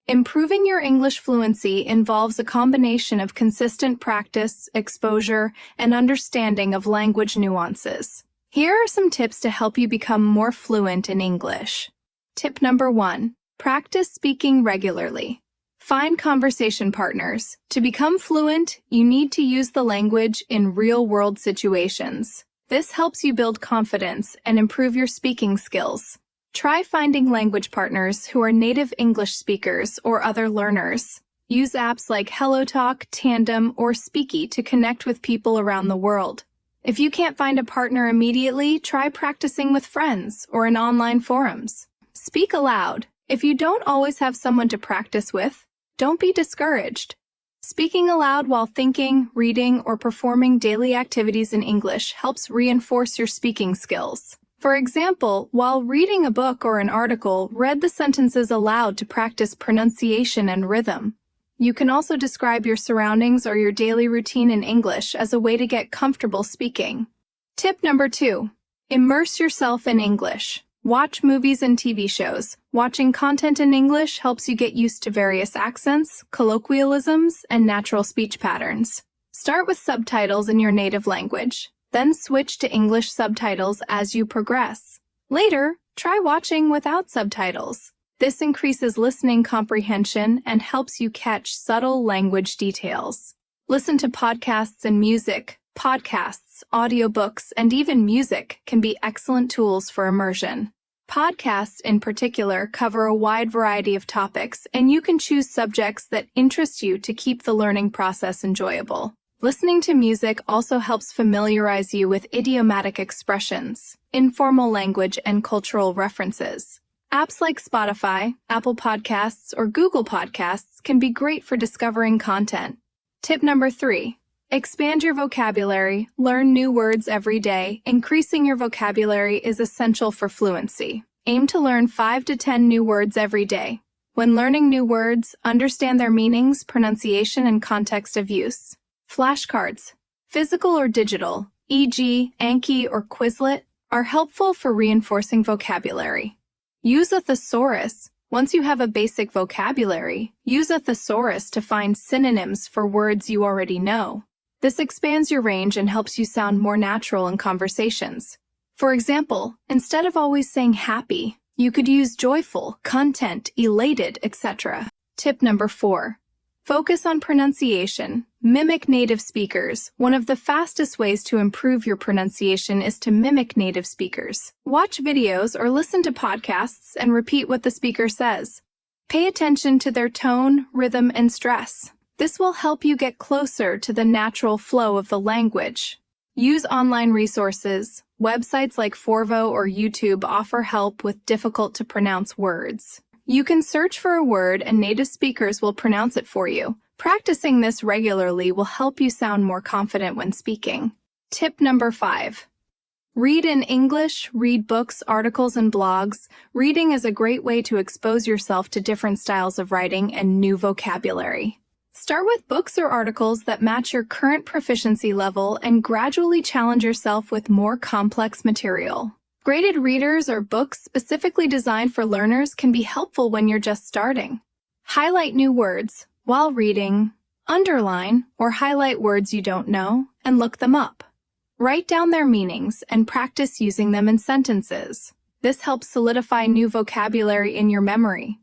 Improving your English fluency involves a combination of consistent practice, exposure, and understanding of language nuances. Here are some tips to help you become more fluent in English. Tip number 1. Practice speaking regularly. Find conversation partners. To become fluent, you need to use the language in real-world situations. This helps you build confidence and improve your speaking skills. Try finding language partners who are native English speakers or other learners. Use apps like HelloTalk, Tandem, or Speaky to connect with people around the world. If you can't find a partner immediately, try practicing with friends or in online forums. Speak aloud. If you don't always have someone to practice with, don't be discouraged. Speaking aloud while thinking, reading, or performing daily activities in English helps reinforce your speaking skills. For example, while reading a book or an article, read the sentences aloud to practice pronunciation and rhythm. You can also describe your surroundings or your daily routine in English as a way to get comfortable speaking. Tip number 2. Immerse yourself in English. Watch movies and TV shows. Watching content in English helps you get used to various accents, colloquialisms, and natural speech patterns. Start with subtitles in your native language. Then switch to English subtitles as you progress. Later, try watching without subtitles. This increases listening comprehension and helps you catch subtle language details. Listen to podcasts and music. Podcasts, audiobooks, and even music can be excellent tools for immersion. Podcasts, in particular, cover a wide variety of topics, and you can choose subjects that interest you to keep the learning process enjoyable. Listening to music also helps familiarize you with idiomatic expressions, informal language, and cultural references. Apps like Spotify, Apple Podcasts, or Google Podcasts can be great for discovering content. Tip number 3. Expand your vocabulary. Learn new words every day. Increasing your vocabulary is essential for fluency. Aim to learn 5 to 10 new words every day. When learning new words, understand their meanings, pronunciation, and context of use. Flashcards, physical or digital, e.g., Anki or Quizlet, are helpful for reinforcing vocabulary. Use a thesaurus. Once you have a basic vocabulary, use a thesaurus to find synonyms for words you already know. This expands your range and helps you sound more natural in conversations. For example, instead of always saying happy, you could use joyful, content, elated, etc. Tip number 4. Focus on pronunciation. Mimic native speakers. One of the fastest ways to improve your pronunciation is to mimic native speakers. Watch videos or listen to podcasts and repeat what the speaker says. Pay attention to their tone, rhythm, and stress. This will help you get closer to the natural flow of the language. Use online resources. Websites like Forvo or YouTube offer help with difficult-to-pronounce words. You can search for a word and native speakers will pronounce it for you. Practicing this regularly will help you sound more confident when speaking. Tip number 5. Read in English, read books, articles, and blogs. Reading is a great way to expose yourself to different styles of writing and new vocabulary. Start with books or articles that match your current proficiency level and gradually challenge yourself with more complex material. Graded readers or books specifically designed for learners can be helpful when you're just starting. Highlight new words while reading. Underline or highlight words you don't know and look them up. Write down their meanings and practice using them in sentences. This helps solidify new vocabulary in your memory.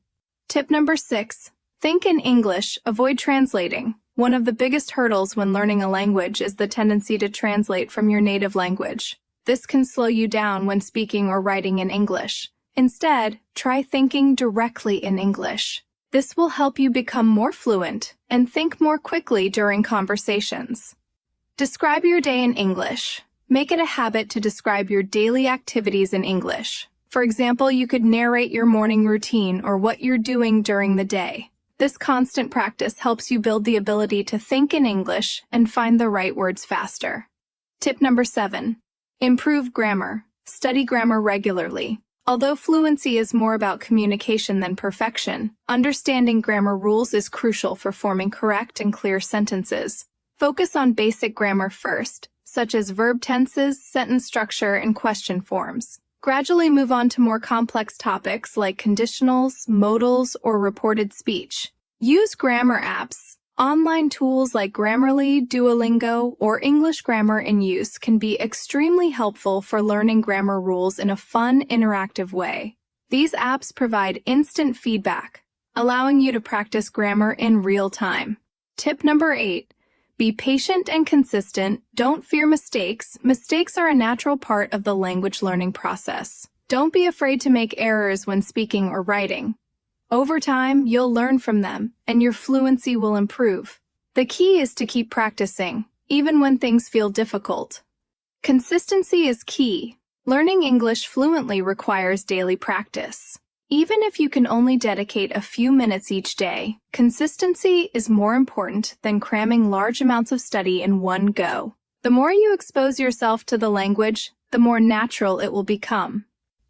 Tip number 6. Think in English, avoid translating. One of the biggest hurdles when learning a language is the tendency to translate from your native language. This can slow you down when speaking or writing in English. Instead, try thinking directly in English. This will help you become more fluent and think more quickly during conversations. Describe your day in English. Make it a habit to describe your daily activities in English. For example, you could narrate your morning routine or what you're doing during the day. This constant practice helps you build the ability to think in English and find the right words faster. Tip number 7. Improve grammar. Study grammar regularly. Although fluency is more about communication than perfection, understanding grammar rules is crucial for forming correct and clear sentences. Focus on basic grammar first, such as verb tenses, sentence structure, and question forms. Gradually move on to more complex topics like conditionals, modals, or reported speech. Use grammar apps. Online tools like Grammarly, Duolingo, or English Grammar in Use can be extremely helpful for learning grammar rules in a fun, interactive way. These apps provide instant feedback, allowing you to practice grammar in real time. Tip number 8. Be patient and consistent. Don't fear mistakes. Mistakes are a natural part of the language learning process. Don't be afraid to make errors when speaking or writing. Over time, you'll learn from them, and your fluency will improve. The key is to keep practicing, even when things feel difficult. Consistency is key. Learning English fluently requires daily practice. Even if you can only dedicate a few minutes each day, consistency is more important than cramming large amounts of study in one go. The more you expose yourself to the language, the more natural it will become.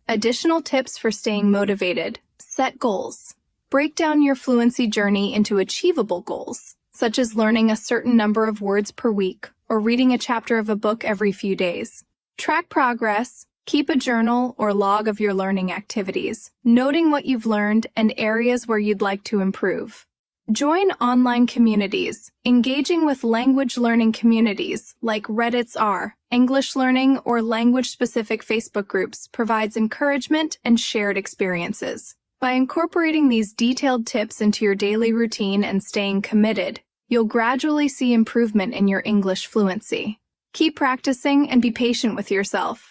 Additional tips for staying motivated: set goals. Break down your fluency journey into achievable goals, such as learning a certain number of words per week or reading a chapter of a book every few days. Track progress. Keep a journal or log of your learning activities, noting what you've learned and areas where you'd like to improve. Join online communities. Engaging with language learning communities like Reddit's R, English Learning, or language-specific Facebook groups provides encouragement and shared experiences. By incorporating these detailed tips into your daily routine and staying committed, you'll gradually see improvement in your English fluency. Keep practicing and be patient with yourself.